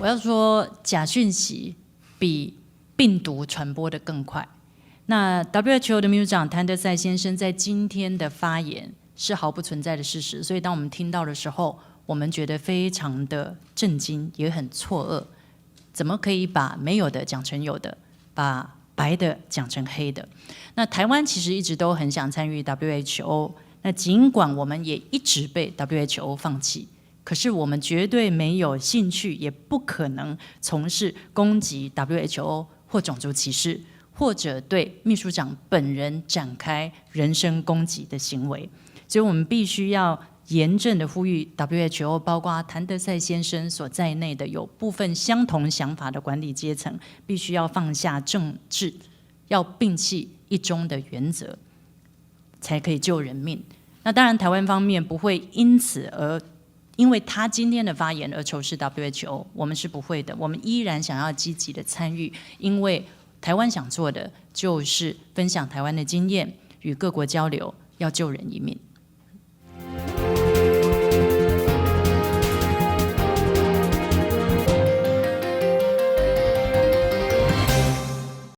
我要说假讯息比病毒传播的更快。那 WHO 的秘书长谭德赛先生在今天的发言是毫不存在的事实，所以当我们听到的时候，我们觉得非常的震惊，也很错愕。怎么可以把没有的讲成有的，把白的讲成黑的？那台湾其实一直都很想参与 WHO， 那尽管我们也一直被 WHO 放弃，可是我们绝对没有兴趣，也不可能从事攻击 WHO 或种族歧视，或者对秘书长本人展开人身攻击的行为。所以我们必须要严正的呼吁 WHO， 包括谭德赛先生所在内的有部分相同想法的管理阶层，必须要放下政治，要摒弃一中的原则，才可以救人命。那当然，台湾方面不会因为他今天的发言而仇视 WHO， 我们是不会的，我们依然想要积极的参与，因为台湾想做的就是分享台湾的经验，与各国交流，要救人一命。